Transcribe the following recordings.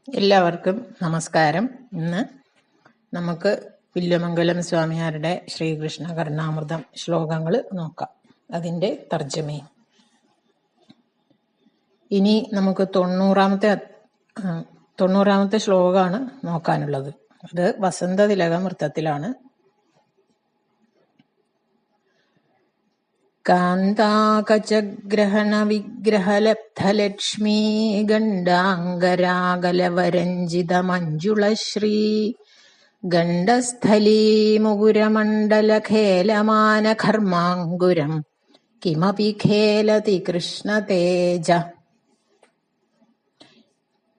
എല്ലാവർക്കും നമസ്കാരം. ഇന്ന് നമുക്ക് വില്വമംഗലം സ്വാമിയാരുടെ ശ്രീകൃഷ്ണ കർണാമൃതം ശ്ലോകങ്ങൾ നോക്കാം, അതിൻ്റെ തർജ്ജമയും. ഇനി നമുക്ക് തൊണ്ണൂറാമത്തെ ശ്ലോകമാണ് നോക്കാനുള്ളത്. അത് വസന്തതിലകം വൃത്തത്തിലാണ്. കാന്താകചഗ്രഹണ വിഗ്രഹലബ്ധലക്ഷ്മീ ഗണ്ഡാംഗരാഗലവരഞ്ജിത മഞ്ജുളശ്രീ ഗണ്ഡസ്ഥലീ മുകുരമണ്ഡലഖേലമാന ഘർമാങ്കുരം കിമപി ഖേലതി കൃഷ്ണതേജ.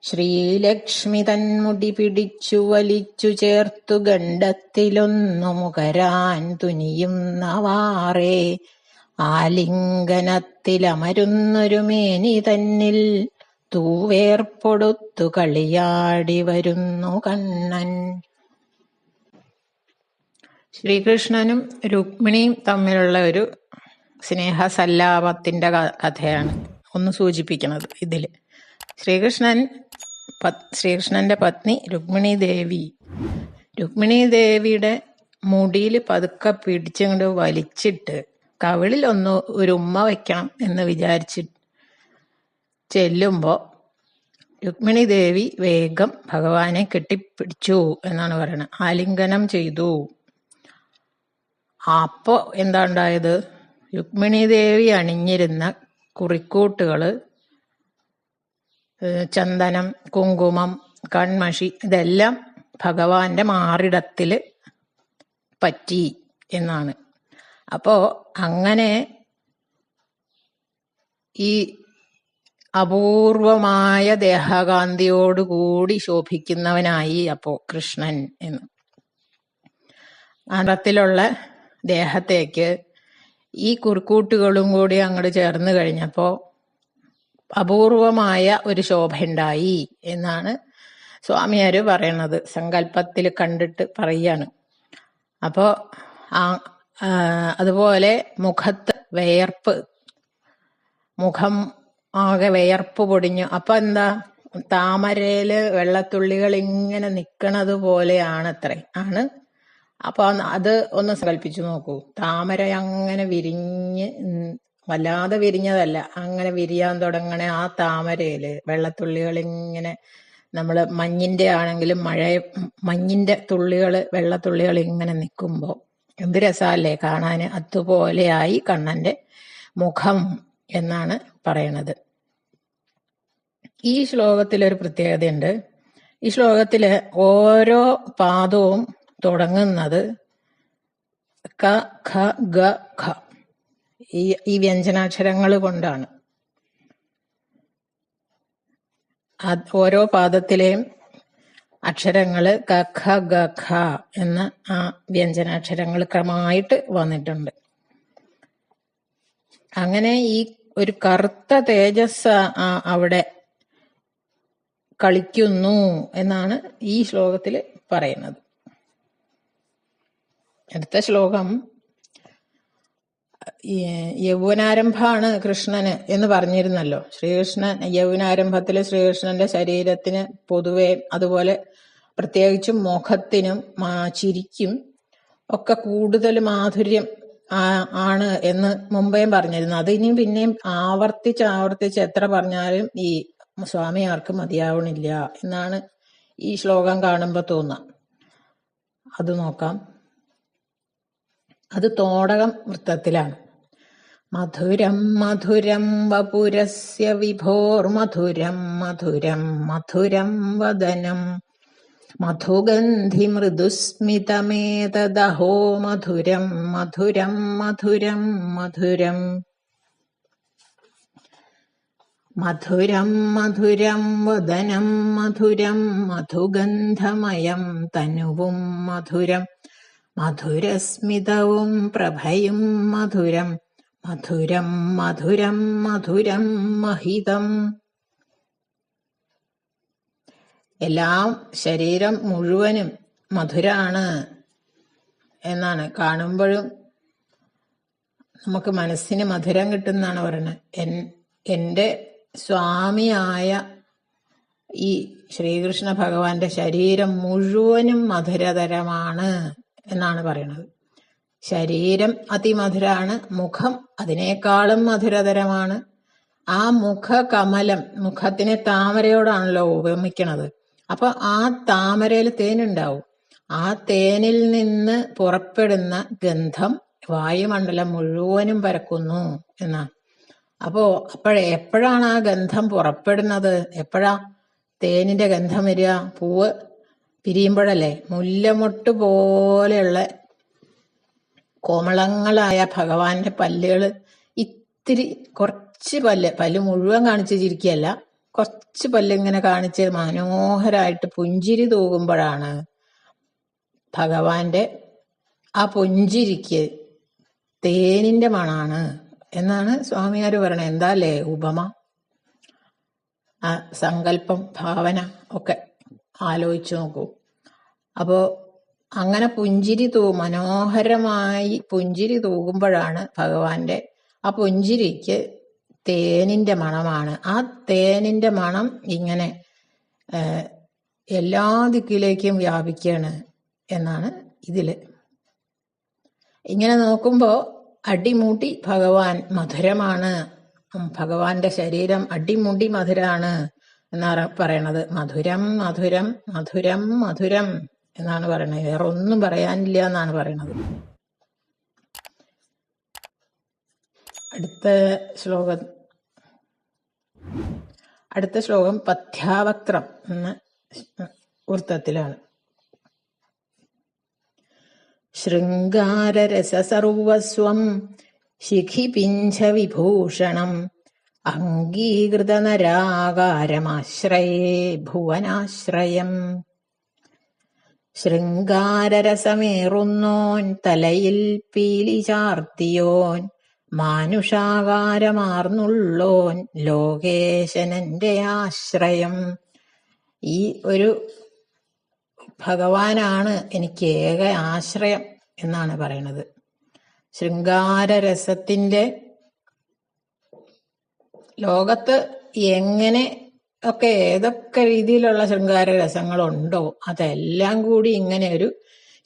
ശ്രീലക്ഷ്മി തന്മുടി പിടിച്ചു വലിച്ചു ചേർത്തു ഗണ്ഡത്തിലൊന്നു മുകരാൻ തുനിയുന്നവാറേ ആലിംഗനത്തിലമരുന്നൊരു മേനി തന്നിൽ തൂവേർപ്പൊടുത്തു കളിയാടി വരുന്നു കണ്ണൻ. ശ്രീകൃഷ്ണനും രുക്മിണിയും തമ്മിലുള്ള ഒരു സ്നേഹസല്ലാപത്തിന്റെ കഥയാണ് ഒന്ന് സൂചിപ്പിക്കുന്നത് ഇതില്. ശ്രീകൃഷ്ണന്റെ പത്നി രുക്മിണി ദേവിയുടെ മുടിയിൽ പതുക്കെ പിടിച്ചങ്ങോട്ട് വലിച്ചിട്ട് കവിളിൽ ഒന്ന് ഒരു ഉമ്മ വയ്ക്കണം എന്ന് വിചാരിച്ച് ചെല്ലുമ്പോൾ രുക്മിണി ദേവി വേഗം ഭഗവാനെ കെട്ടിപ്പിടിച്ചു എന്നാണ് പറയുന്നത്. ആലിംഗനം ചെയ്തു. അപ്പോ എന്താ ഉണ്ടായത്? രുക്മിണി ദേവി അണിഞ്ഞിരുന്ന കുറിക്കൂട്ടുകള്, ചന്ദനം, കുങ്കുമം, കൺമഷി ഇതെല്ലാം ഭഗവാന്റെ മാറിടത്തില് പറ്റി എന്നാണ്. അപ്പോ അങ്ങനെ ഈ അപൂർവമായ ദേഹകാന്തിയോടുകൂടി ശോഭിക്കുന്നവനായി അപ്പോ കൃഷ്ണൻ എന്ന്. മാറിടത്തിലുള്ള ദേഹത്തേക്ക് ഈ കുറിക്കൂട്ടുകളും കൂടി അങ്ങോട്ട് ചേർന്ന് കഴിഞ്ഞപ്പോ അപൂർവമായ ഒരു ശോഭയുണ്ടായി എന്നാണ് സ്വാമിയാര് പറയണത്. സങ്കല്പത്തിൽ കണ്ടിട്ട് പറയാണ്. അപ്പോ അതുപോലെ മുഖത്ത് മുഖം ആകെ വിയർപ്പ് പൊടിഞ്ഞു. അപ്പൊ എന്താ, താമരയില് വെള്ളത്തുള്ളികൾ ഇങ്ങനെ നിക്കണത് പോലെയാണ് ആണ്. അപ്പൊ അത് ഒന്ന് സങ്കല്പിച്ചു നോക്കൂ. താമര അങ്ങനെ വിരിഞ്ഞ്, വല്ലാതെ വിരിഞ്ഞതല്ല, അങ്ങനെ വിരിയാൻ തുടങ്ങണ ആ താമരയില് വെള്ളത്തുള്ളികൾ ഇങ്ങനെ, നമ്മള് മഞ്ഞിന്റെ ആണെങ്കിലും മഞ്ഞിന്റെ തുള്ളികള്, വെള്ളത്തുള്ളികൾ ഇങ്ങനെ നിൽക്കുമ്പോ എന്ത് രസമല്ലേ കാണാന്. അതുപോലെയായി കണ്ണന്റെ മുഖം എന്നാണ് പറയണത്. ഈ ശ്ലോകത്തിലൊരു പ്രത്യേകതയുണ്ട്. ഈ ശ്ലോകത്തില് ഓരോ പാദവും തുടങ്ങുന്നത് ക, ഖ, ഗ, ഖ ഈ വ്യഞ്ജനാക്ഷരങ്ങൾ കൊണ്ടാണ്. ഓരോ പാദത്തിലെയും അക്ഷരങ്ങള് ക, ഖ, ഗ, ഖ എന്ന ആ വ്യഞ്ജനാക്ഷരങ്ങൾ ക്രമമായിട്ട് വന്നിട്ടുണ്ട്. അങ്ങനെ ഈ ഒരു കറുത്ത തേജസ് അവിടെ കളിക്കുന്നു എന്നാണ് ഈ ശ്ലോകത്തിൽ പറയുന്നത്. അടുത്ത ശ്ലോകം യൗവനാരംഭമാണ് കൃഷ്ണന് എന്ന് പറഞ്ഞിരുന്നല്ലോ. യൗവനാരംഭത്തില് ശ്രീകൃഷ്ണന്റെ ശരീരത്തിന് പൊതുവെ, അതുപോലെ പ്രത്യേകിച്ചും മുഖത്തിനും ചിരിക്കും ഒക്കെ കൂടുതൽ മാധുര്യം ആണ് എന്ന് മുമ്പേയും പറഞ്ഞിരുന്നു. അത് ഇനിയും പിന്നെയും ആവർത്തിച്ച് എത്ര പറഞ്ഞാലും ഈ സ്വാമിയാർക്ക് മതിയാവണില്ല എന്നാണ് ഈ ശ്ലോകം കാണുമ്പോ തോന്നാം. അത് നോക്കാം. അത് തോടകം വൃത്തത്തിലാണ്. മധുരം മധുരം വപുരസ്യ വിഭോർമധുരം മധുരം മധുരം വദനം മധുഗന്ധി മൃദുസ്മിതമേതദഹോ മധുരം മധുരം മധുരം മധുരം മധുരം മധുരം വദനം മധുരം മധുഗന്ധമയം തനുവും മധുരം മധുരസ്മിതവും പ്രഭയും മധുരം മധുരം മധുരം മധുരം മഹിതം. എല്ലാം ശരീരം മുഴുവനും മധുരാണ് എന്നാണ്. കാണുമ്പോഴും നമുക്ക് മനസ്സിന് മധുരം കിട്ടുന്നതാണ് പറയുന്നത്. എൻ്റെ സ്വാമിയായ ഈ ശ്രീകൃഷ്ണ ഭഗവാന്റെ ശരീരം മുഴുവനും മധുരതരമാണ് എന്നാണ് പറയുന്നത്. ശരീരം അതിമധുരാണ്, മുഖം അതിനേക്കാളും മധുരതരമാണ്. ആ മുഖകമലം, മുഖത്തിനെ താമരയോടാണല്ലോ ഉപമിക്കണത്. അപ്പൊ ആ താമരയിൽ തേനുണ്ടാവും. ആ തേനിൽ നിന്ന് പുറപ്പെടുന്ന ഗന്ധം വായുമണ്ഡലം മുഴുവനും പരക്കുന്നു എന്നാണ്. എപ്പോഴാണ് ആ ഗന്ധം പുറപ്പെടുന്നത്? എപ്പോഴാ തേനിന്റെ ഗന്ധം വരിക? പൂവ് പിരിയുമ്പോഴല്ലേ? മുല്ലമൊട്ട് പോലെയുള്ള കോമളങ്ങളായ ഭഗവാന്റെ പല്ലുകള്, ഇത്തിരി കുറച്ച് പല്ല് മുഴുവൻ കാണിച്ച് ചിരിക്കുകയല്ല, കുറച്ച് പല്ല് ഇങ്ങനെ കാണിച്ച് മനോഹരമായിട്ട് പുഞ്ചിരി തൂകുമ്പോഴാണ് ഭഗവാന്റെ ആ പുഞ്ചിരിക്ക് തേനിന്റെ മണാണ് എന്നാണ് സ്വാമിയാര് പറയണത്. എന്താ അല്ലേ ഉപമ? ആ സങ്കല്പം, ഭാവന ഒക്കെ ആലോചിച്ചു നോക്കൂ. അപ്പോ അങ്ങനെ മനോഹരമായി പുഞ്ചിരി തൂകുമ്പോഴാണ് ഭഗവാന്റെ ആ പുഞ്ചിരിക്ക് തേനിന്റെ മണമാണ്. ആ തേനിന്റെ മണം ഇങ്ങനെ എല്ലാ ദിക്കിലേക്കും വ്യാപിക്കുകയാണ് എന്നാണ് ഇതില്. ഇങ്ങനെ നോക്കുമ്പോ അടിമുടി ഭഗവാൻ മധുരമാണ്. ഭഗവാന്റെ ശരീരം അടിമുടി മധുരാണ് എന്നാണ് പറയണത്. മധുരം മധുരം മധുരം മധുരം എന്നാണ് പറയണത്. വേറെ ഒന്നും പറയാനില്ല എന്നാണ് പറയണത്. അടുത്ത ശ്ലോകം പഥ്യാവക്ത്രം എന്ന വൃത്തത്തിലാണ്. ശൃംഗാരരസസർവസ്വം ശിഖിപിഞ്ച വിഭൂഷണം അംഗീകൃതനരാകാരമാശ്രയേ ഭുവനാശ്രയം. ശൃംഗാരരസമേറുന്നോൻ തലയിൽ പീലി ചാർത്തിയോൻ മാനുഷാകാരമാർന്നുള്ളോൻ ലോകേശനന്റെ ആശ്രയം. ഈ ഒരു ഭഗവാനാണ് എനിക്ക് ഏക ആശ്രയം എന്നാണ് പറയുന്നത്. ശൃംഗാരരസത്തിന്റെ ലോകത്ത് എങ്ങനെ ഒക്കെ ഏതൊക്കെ രീതിയിലുള്ള ശൃംഗാരരസങ്ങളുണ്ടോ അതെല്ലാം കൂടി ഇങ്ങനെ ഒരു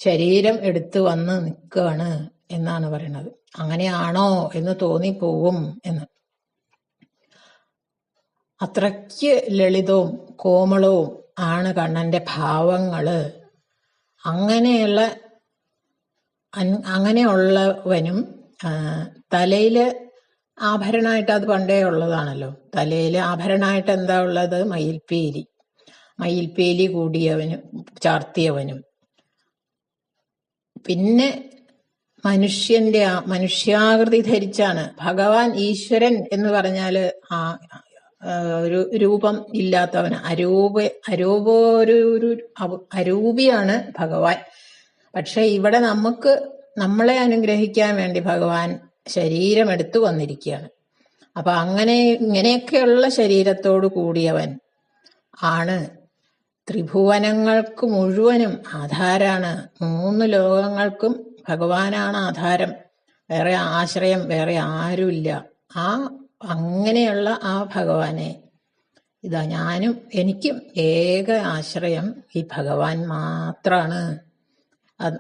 ശരീരം എടുത്തു വന്ന് നിൽക്കുകയാണ് എന്നാണ് പറയുന്നത്. അങ്ങനെയാണോ എന്ന് തോന്നിപ്പോവും എന്ന്. അത്രയ്ക്ക് ലളിതവും കോമളവും ആണ് കണ്ണന്റെ ഭാവങ്ങള്. അങ്ങനെയുള്ളവനും തലയില് ആഭരണമായിട്ട്, അത് പണ്ടേ ഉള്ളതാണല്ലോ. തലയിൽ ആഭരണമായിട്ട് എന്താ ഉള്ളത്? മയിൽപ്പീലി കൂടിയവനും ചാർത്തിയവനും. പിന്നെ മനുഷ്യാകൃതി ധരിച്ചാണ് ഭഗവാൻ. ഈശ്വരൻ എന്ന് പറഞ്ഞാല് ഒരു രൂപം ഇല്ലാത്തവന്, അരൂപിയാണ് ഭഗവാൻ. പക്ഷെ ഇവിടെ നമ്മളെ അനുഗ്രഹിക്കാൻ വേണ്ടി ഭഗവാൻ ശരീരം എടുത്തു വന്നിരിക്കുകയാണ്. അപ്പൊ ഇങ്ങനെയൊക്കെയുള്ള ശരീരത്തോട് കൂടിയവൻ ആണ്. ത്രിഭുവനങ്ങൾക്ക് മുഴുവനും ആധാരാണ്. 3 ലോകങ്ങൾക്കും ഭഗവാനാണ് ആധാരം. വേറെ ആശ്രയം വേറെ ആരുമില്ല. അങ്ങനെയുള്ള ആ ഭഗവാനെ എനിക്കും ഏക ആശ്രയം ഈ ഭഗവാൻ മാത്രാണ്.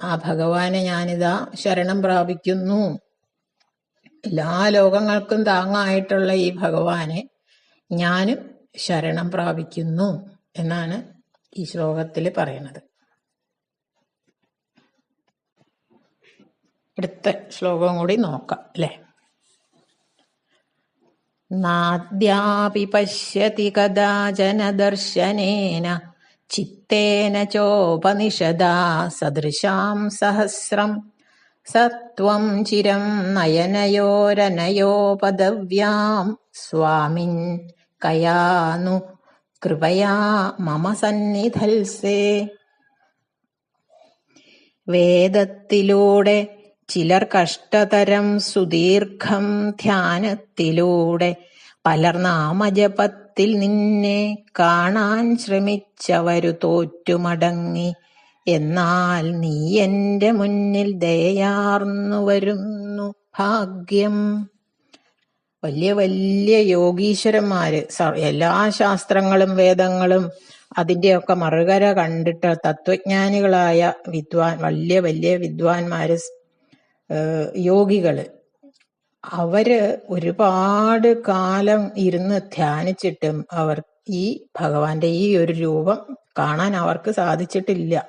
ആ ഭഗവാനെ ഞാനിതാ ശരണം പ്രാപിക്കുന്നു. എല്ലാ ലോകങ്ങൾക്കും താങ്ങായിട്ടുള്ള ഈ ഭഗവാനെ ഞാനും ശരണം പ്രാപിക്കുന്നു എന്നാണ് ഈ ശ്ലോകത്തിൽ പറയുന്നത്. അടുത്ത ശ്ലോകം കൂടി നോക്കാം അല്ലെ. നാദ്യാപി പശ്യതി കദാചന ദർശനേന ചിത്തേന ചോപനിഷദാ സദൃശാം സഹസ്രം സത്വം ചിരം നയനയോരനയോപദവ്യാം സ്വാമിൻ കയാനു കൃപയാ മമ സന്നിധൽസേ. വേദത്തിലൂടെ ചിലർ കഷ്ടതരം സുദീർഘം ധ്യാനത്തിലൂടെ പലർ നാമജപത്തിൽ നിന്നെ കാണാൻ ശ്രമിച്ചവരു തോറ്റുമടങ്ങി. എന്നാൽ നീ എന്റെ മുന്നിൽ ദയയാർന്നു വരുന്നു ഭാഗ്യം. വലിയ വലിയ യോഗീശ്വരന്മാര്, എല്ലാ ശാസ്ത്രങ്ങളും വേദങ്ങളും അതിന്റെയൊക്കെ മറുകര കണ്ടിട്ട് തത്വജ്ഞാനികളായ വലിയ വലിയ വിദ്വാൻമാര്, യോഗികള്, അവര് ഒരുപാട് കാലം ഇരുന്ന് ധ്യാനിച്ചിട്ടും അവർ ഈ ഭഗവാന്റെ ഈ ഒരു രൂപം കാണാൻ അവർക്ക് സാധിച്ചിട്ടില്ല.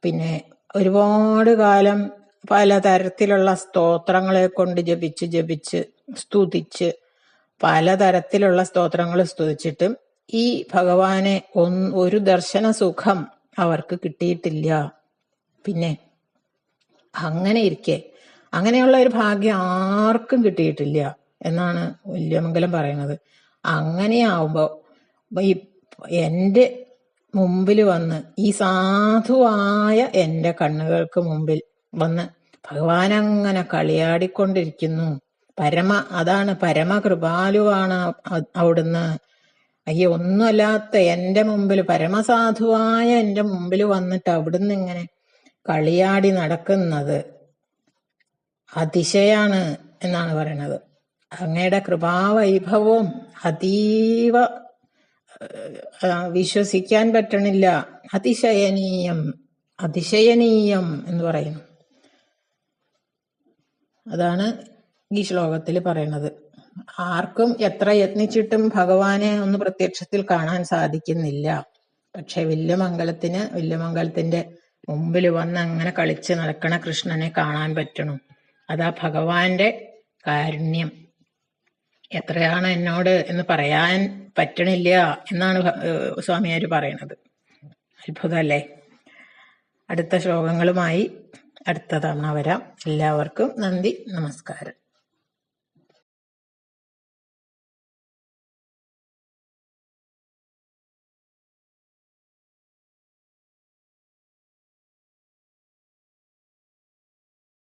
പിന്നെ ഒരുപാട് കാലം പലതരത്തിലുള്ള സ്തോത്രങ്ങളെ കൊണ്ട് ജപിച്ച് സ്തുതിച്ച് പലതരത്തിലുള്ള സ്തോത്രങ്ങൾ സ്തുതിച്ചിട്ടും ഈ ഭഗവാനെ ഒരു ദർശന സുഖം അവർക്ക് കിട്ടിയിട്ടില്ല. പിന്നെ അങ്ങനെ ഇരിക്കെ, അങ്ങനെയുള്ള ഒരു ഭാഗ്യം ആർക്കും കിട്ടിയിട്ടില്ല എന്നാണ് വല്യമംഗലം പറയുന്നത്. അങ്ങനെയാവുമ്പോ എന്റെ മുമ്പിൽ വന്ന്, ഈ സാധുവായ എന്റെ കണ്ണുകൾക്ക് മുമ്പിൽ വന്ന് ഭഗവാനങ്ങനെ കളിയാടിക്കൊണ്ടിരിക്കുന്നു. അതാണ് പരമകൃപാലുവാണ് അവിടുന്ന്. അയ്യോ, ഒന്നുമല്ലാത്ത എന്റെ മുമ്പിൽ, പരമസാധുവായ എന്റെ മുമ്പിൽ വന്നിട്ട് അവിടുന്ന് ഇങ്ങനെ കളിയാടി നടക്കുന്നത് അതിശയാണ് എന്നാണ് പറയണത്. അങ്ങയുടെ കൃപാവൈഭവവും അതീവ വിശ്വസിക്കാൻ പറ്റണില്ല. അതിശയനീയം എന്ന് പറയുന്നു. അതാണ് ഈ ശ്ലോകത്തിൽ പറയണത്. ആർക്കും എത്ര യത്നിച്ചിട്ടും ഭഗവാനെ ഒന്ന് പ്രത്യക്ഷത്തിൽ കാണാൻ സാധിക്കുന്നില്ല. പക്ഷെ വില്യമംഗലത്തിന്റെ മുമ്പിൽ വന്ന് അങ്ങനെ കളിച്ച് നടക്കണ കൃഷ്ണനെ കാണാൻ പറ്റണം. അതാ ഭഗവാന്റെ കാരുണ്യം. എത്രയാണ് എന്നോട് എന്ന് പറയാൻ പറ്റണില്ല എന്നാണ് സ്വാമിയാര് പറയണത്. അത്ഭുതമല്ലേ? അടുത്ത ശ്ലോകങ്ങളുമായി അടുത്ത തവണ വരാം. എല്ലാവർക്കും നന്ദി, നമസ്കാരം.